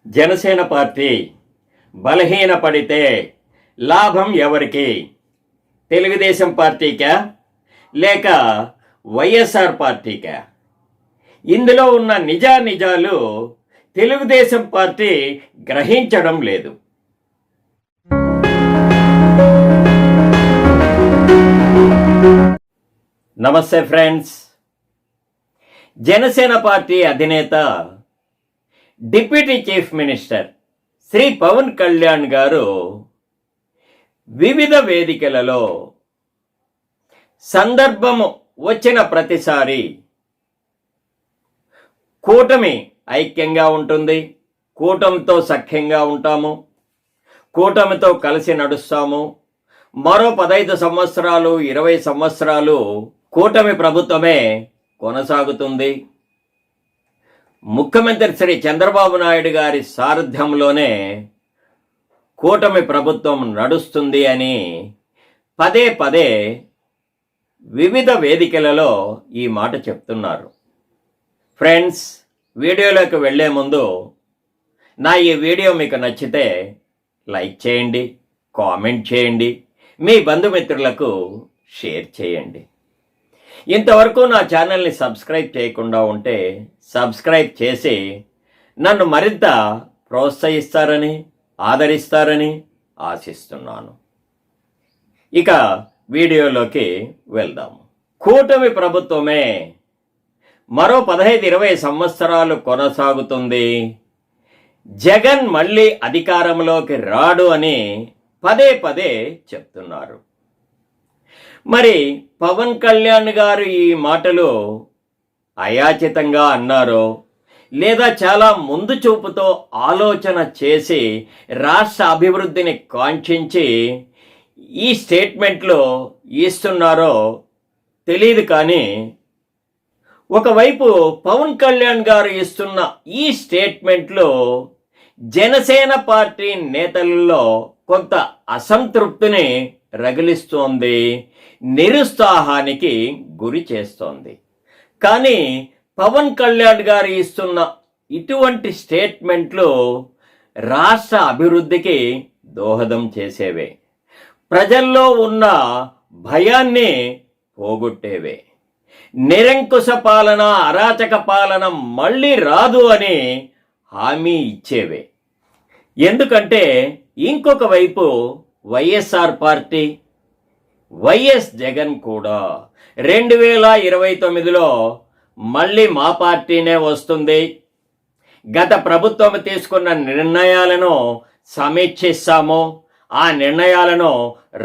Janasena party బలహీనపడితే లాభం ఎవరికి? తెలుగుదేశం పార్టీకా లేక వైఎస్ఆర్ పార్టీకా? ఇందులో ఉన్న నిజాలు తెలుగుదేశం పార్టీ గ్రహించడం లేదు. నమస్తే ఫ్రెండ్స్. జనసేన పార్టీ అధినేత deputy chief minister Shri Pawan Kalyan గారు వివిధ వేదికలలో సందర్భము వచ్చిన ప్రతిసారి కూటమి ఐక్యంగా ఉంటుంది, కూటమితో సఖ్యంగా ఉంటాము, కూటమితో కలిసి నడుస్తాము, మరో 15 సంవత్సరాలు 20 సంవత్సరాలు కూటమి ప్రభుత్వమే కొనసాగుతుంది, ముఖ్యమంత్రి శ్రీ చంద్రబాబు నాయుడు గారి సారథ్యంలోనే కూటమి ప్రభుత్వం నడుస్తుంది అని పదే పదే వివిధ వేదికలలో ఈ మాట చెప్తున్నారు. ఫ్రెండ్స్, వీడియోలోకి వెళ్ళే ముందు నా ఈ వీడియో మీకు నచ్చితే లైక్ చేయండి, కామెంట్ చేయండి, మీ బంధుమిత్రులకు షేర్ చేయండి. ఇంతవరకు నా ఛానల్ని సబ్స్క్రైబ్ చేయకుండా ఉంటే సబ్స్క్రైబ్ చేసి నన్ను మరింత ప్రోత్సహిస్తారని ఆదరిస్తారని ఆశిస్తున్నాను. ఇక వీడియోలోకి వెళ్దాము. కూటమి ప్రభుత్వమే మరో 15-20 సంవత్సరాలు కొనసాగుతుంది, జగన్ మళ్ళీ అధికారంలోకి రాడు అని పదే పదే చెప్తున్నారు. మరి పవన్ కళ్యాణ్ గారు ఈ మాటలు అయాచితంగా అన్నారో లేదా చాలా ముందు చూపుతో ఆలోచన చేసి రాష్ట్ర అభివృద్ధిని కాంక్షించి ఈ స్టేట్మెంట్లో ఇస్తున్నారో తెలియదు. కానీ ఒకవైపు పవన్ కళ్యాణ్ గారు ఇస్తున్న ఈ స్టేట్మెంట్లో జనసేన పార్టీ నేతలలో కొంత అసంతృప్తిని రగిలిస్తోంది, నిరుత్సాహానికి గురి చేస్తోంది. కానీ పవన్ కళ్యాణ్ గారు ఇస్తున్న ఇటువంటి స్టేట్మెంట్లు రాష్ట్ర అభివృద్ధికి దోహదం చేసేవే, ప్రజల్లో ఉన్న భయాన్ని పోగొట్టేవే, నిరంకుశ పాలన అరాచక పాలన మళ్ళీ రాదు అని హామీ ఇచ్చేవే. ఎందుకంటే ఇంకొక వైపు వైఎస్ఆర్ పార్టీ, వైఎస్ జగన్ కూడా 2029లో మళ్ళీ మా పార్టీనే వస్తుంది, గత ప్రభుత్వం తీసుకున్న నిర్ణయాలను సమీక్షిస్తాము, ఆ నిర్ణయాలను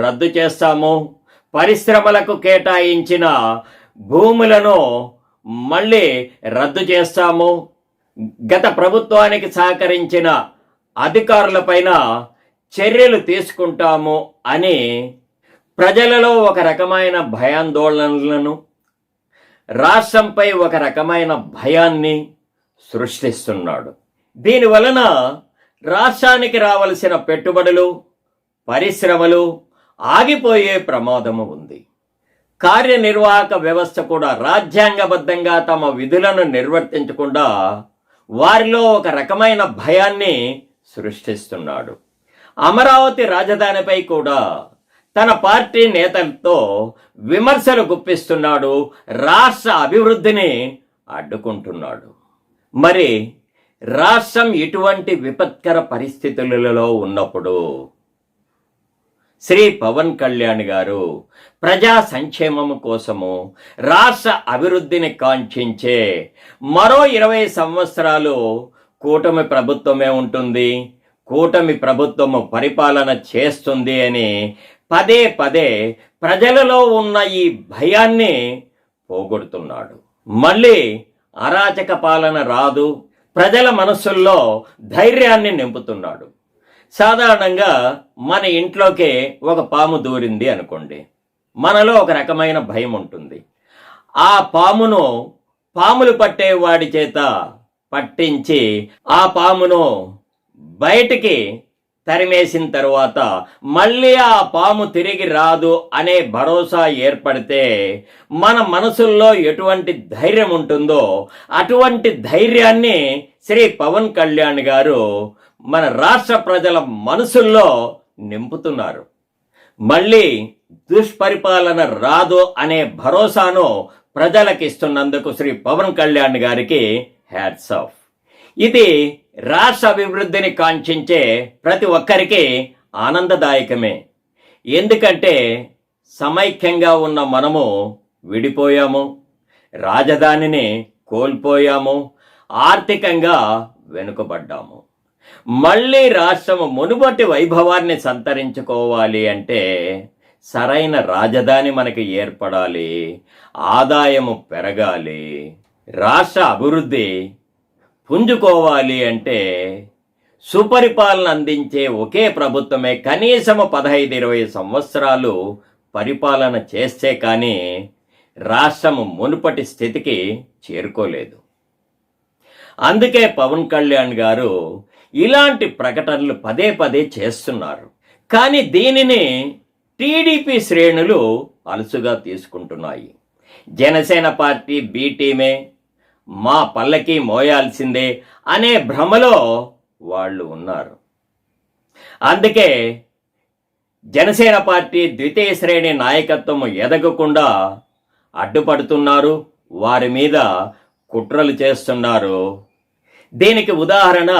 రద్దు చేస్తాము, పరిశ్రమలకు కేటాయించిన భూములను మళ్ళీ రద్దు చేస్తాము, గత ప్రభుత్వానికి సహకరించిన అధికారులపైన చర్యలు తీసుకుంటాము అని ప్రజలలో ఒక రకమైన భయాందోళనలను, రాష్ట్రంపై ఒక రకమైన భయాన్ని సృష్టిస్తున్నాడు. దీనివలన రాష్ట్రానికి రావలసిన పెట్టుబడులు, పరిశ్రమలు ఆగిపోయే ప్రమాదము ఉంది. కార్యనిర్వాహక వ్యవస్థ కూడా రాజ్యాంగబద్ధంగా తమ విధులను నిర్వర్తించకుండా వారిలో ఒక రకమైన భయాన్ని సృష్టిస్తున్నాడు. అమరావతి రాజధానిపై కూడా తన పార్టీ నేతలతో విమర్శలు గుప్పిస్తున్నాడు, రాష్ట్ర అభివృద్ధిని అడ్డుకుంటున్నాడు. మరి రాష్ట్రం ఇటువంటి విపత్కర పరిస్థితులలో ఉన్నప్పుడు శ్రీ పవన్ కళ్యాణ్ గారు ప్రజా సంక్షేమము కోసము, రాష్ట్ర అభివృద్ధిని కాంక్షించే మరో 20 సంవత్సరాలు కూటమి ప్రభుత్వమే ఉంటుంది, కూటమి ప్రభుత్వము పరిపాలన చేస్తుంది అని పదే పదే ప్రజలలో ఉన్న ఈ భయాన్ని పోగొడుతున్నాడు. మళ్ళీ అరాచక పాలన రాదు, ప్రజల మనస్సుల్లో ధైర్యాన్ని నింపుతున్నాడు. సాధారణంగా మన ఇంట్లోకే ఒక పాము దూరింది అనుకోండి, మనలో ఒక రకమైన భయం ఉంటుంది. ఆ పాములు పట్టే వాడి చేత పట్టించి ఆ పామును బయటికి తరిమేసిన తరువాత మళ్ళీ ఆ పాము తిరిగి రాదు అనే భరోసా ఏర్పడితే మన మనసుల్లో ఎటువంటి ధైర్యం ఉంటుందో అటువంటి ధైర్యాన్ని శ్రీ పవన్ కళ్యాణ్ గారు మన రాష్ట్ర ప్రజల మనసుల్లో నింపుతున్నారు. మళ్ళీ దుష్పరిపాలన రాదు అనే భరోసాను ప్రజలకు ఇస్తున్నందుకు శ్రీ పవన్ కళ్యాణ్ గారికి హ్యాట్స్ ఆఫ్. ఇది రాష్ట్ర అభివృద్ధిని కాంక్షించే ప్రతి ఒక్కరికి ఆనందదాయకమే. ఎందుకంటే సమైక్యంగా ఉన్న మనము విడిపోయాము, రాజధానిని కోల్పోయాము, ఆర్థికంగా వెనుకబడ్డాము. మళ్ళీ రాష్ట్రము మునుపటి వైభవాన్ని సంతరించుకోవాలి అంటే సరైన రాజధాని మనకి ఏర్పడాలి, ఆదాయము పెరగాలి, రాష్ట్ర అభివృద్ధి పుంజుకోవాలి అంటే సుపరిపాలన అందించే ఒకే ప్రభుత్వమే కనీసము 15-20 సంవత్సరాలు పరిపాలన చేస్తే కానీ రాష్ట్రము మునుపటి స్థితికి చేరుకోలేదు. అందుకే పవన్ కళ్యాణ్ గారు ఇలాంటి ప్రకటనలు పదే పదే చేస్తున్నారు. కానీ దీనిని టీడీపీ శ్రేణులు అలుసుగా తీసుకుంటున్నాయి. జనసేన పార్టీ బి టీమే, మా పల్లకి మోయాల్సిందే అనే భ్రమలో వాళ్ళు ఉన్నారు. అందుకే జనసేన పార్టీ ద్వితీయ శ్రేణి నాయకత్వం ఎదగకుండా అడ్డుపడుతున్నారు, వారి మీద కుట్రలు చేస్తున్నారు. దీనికి ఉదాహరణ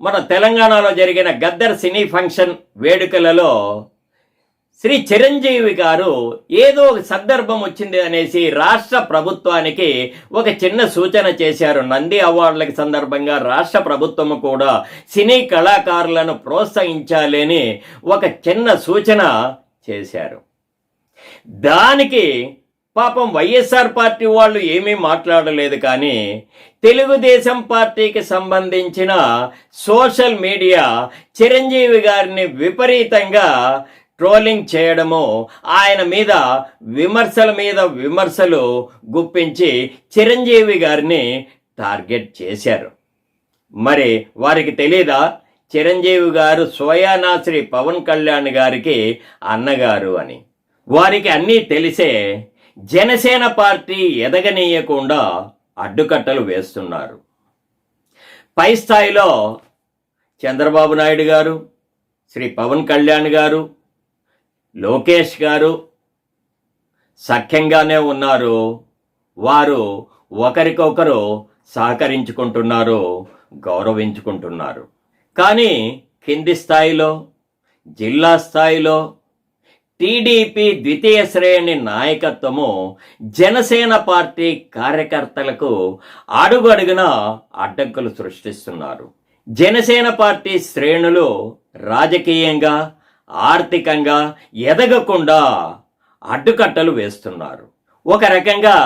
మన తెలంగాణలో జరిగిన గద్దర్ సినీ ఫంక్షన్ వేడుకలలో శ్రీ చిరంజీవి గారు ఏదో ఒక సందర్భం వచ్చింది అనేసి రాష్ట్ర ప్రభుత్వానికి ఒక చిన్న సూచన చేశారు. నంది అవార్డుల సందర్భంగా రాష్ట్ర ప్రభుత్వం కూడా సినీ కళాకారులను ప్రోత్సహించాలి అని ఒక చిన్న సూచన చేశారు. దానికి పాపం వైఎస్ఆర్ పార్టీ వాళ్ళు ఏమీ మాట్లాడలేదు. కానీ తెలుగుదేశం పార్టీకి సంబంధించిన సోషల్ మీడియా చిరంజీవి గారిని విపరీతంగా ట్రోలింగ్ చేయడము, ఆయన మీద విమర్శలు గుప్పించి చిరంజీవి గారిని టార్గెట్ చేశారు. మరి వారికి తెలీదా చిరంజీవి గారు స్వయానా శ్రీ పవన్ కళ్యాణ్ గారికి అన్నగారు అని? వారికి అన్నీ తెలిసే జనసేన పార్టీ ఎదగనీయకుండా అడ్డుకట్టలు వేస్తున్నారు. పై స్థాయిలో చంద్రబాబు నాయుడు గారు, శ్రీ పవన్ కళ్యాణ్ గారు, లోకేష్ గారు సఖ్యంగానే ఉన్నారు. వారు ఒకరికొకరు సహకరించుకుంటున్నారు, గౌరవించుకుంటున్నారు. కానీ కింది స్థాయిలో, జిల్లా స్థాయిలో టీడీపీ ద్వితీయ శ్రేణి నాయకత్వము జనసేన పార్టీ కార్యకర్తలకు అడుగడుగున అడ్డంకులు సృష్టిస్తున్నారు. జనసేన పార్టీ శ్రేణులు రాజకీయంగా, ఆర్థికంగా ఎదగకుండా అడ్డుకట్టలు వేస్తున్నారు. ఒక రకంగా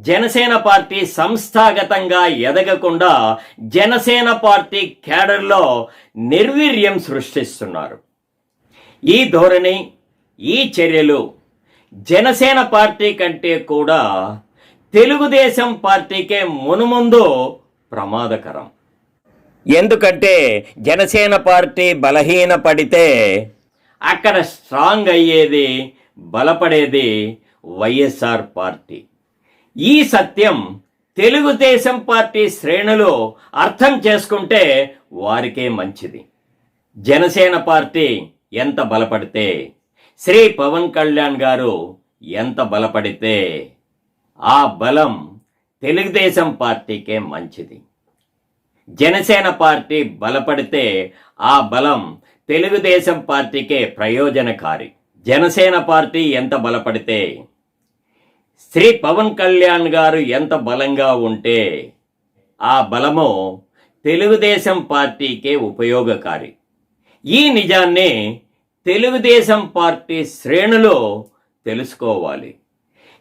జనసేన పార్టీ సంస్థాగతంగా ఎదగకుండా జనసేన పార్టీ క్యాడర్లో నిర్వీర్యం సృష్టిస్తున్నారు. ఈ ధోరణి, ఈ చర్యలు జనసేన పార్టీ కంటే కూడా తెలుగుదేశం పార్టీకే మునుముందు ప్రమాదకరం. ఎందుకంటే జనసేన పార్టీ బలహీనపడితే అక్కడ స్ట్రాంగ్ అయ్యేది, బలపడేది వైఎస్ఆర్ పార్టీ. ఈ సత్యం తెలుగుదేశం పార్టీ శ్రేణులు అర్థం చేసుకుంటే వారికే మంచిది. జనసేన పార్టీ ఎంత బలపడితే, శ్రీ పవన్ కళ్యాణ్ గారు ఎంత బలపడితే ఆ బలం తెలుగుదేశం పార్టీకే మంచిది. జనసేన పార్టీ బలపడితే ఆ బలం తెలుగుదేశం పార్టీకే ప్రయోజనకారి. జనసేన పార్టీ ఎంత బలపడితే, శ్రీ పవన్ కళ్యాణ్ గారు ఎంత బలంగా ఉంటే ఆ బలము తెలుగుదేశం పార్టీకే ఉపయోగకారి. ఈ నిజాన్ని తెలుగుదేశం పార్టీ శ్రేణులు తెలుసుకోవాలి.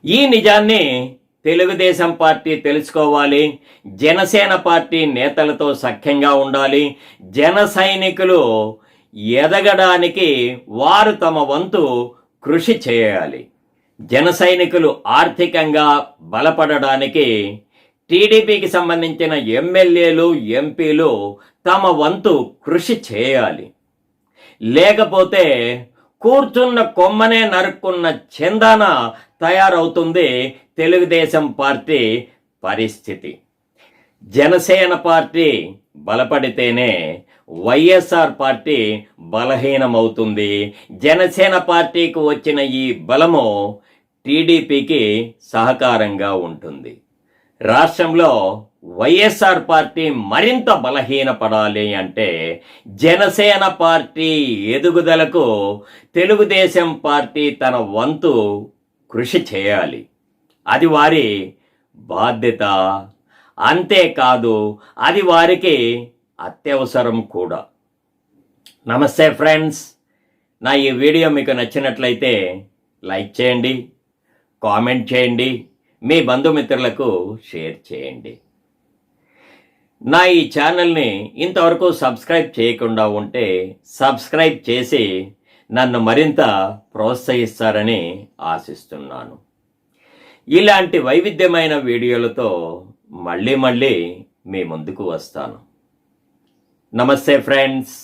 ఈ నిజాన్ని తెలుగుదేశం పార్టీ తెలుసుకోవాలి. జనసేన పార్టీ నేతలతో సఖ్యంగా ఉండాలి. జన సైనికులు ఎదగడానికి వారు తమ వంతు కృషి చేయాలి. జన సైనికులు ఆర్థికంగా బలపడడానికి టీడీపీకి సంబంధించిన ఎమ్మెల్యేలు, ఎంపీలు తమ వంతు కృషి చేయాలి. లేకపోతే కూర్చున్న కొమ్మనే నరుక్కున్న చందాన తయారవుతుంది తెలుగుదేశం పార్టీ పరిస్థితి. జనసేన పార్టీ బలపడితేనే వైఎస్ఆర్ పార్టీ బలహీనమవుతుంది. జనసేన పార్టీకి వచ్చిన ఈ బలము టీడీపీకి సహకారంగా ఉంటుంది. రాష్ట్రంలో వైఎస్ఆర్ పార్టీ మరింత బలహీనపడాలి అంటే జనసేన పార్టీ ఎదుగుదలకు తెలుగుదేశం పార్టీ తన వంతు కృషి చేయాలి. అది వారి బాధ్యత. అంతేకాదు, అది వారికి అత్యవసరం కూడా. నమస్తే ఫ్రెండ్స్, నా ఈ వీడియో మీకు నచ్చినట్లయితే లైక్ చేయండి, కామెంట్ చేయండి, మీ బంధుమిత్రులకు షేర్ చేయండి. నా ఈ ఛానల్ని ఇంతవరకు సబ్స్క్రైబ్ చేయకుండా ఉంటే సబ్స్క్రైబ్ చేసి నన్ను మరింత ప్రోత్సహిస్తారని ఆశిస్తున్నాను. ఇలాంటి వైవిధ్యమైన వీడియోలతో మళ్ళీ మీ ముందుకు వస్తాను. నమస్తే ఫ్రెండ్స్.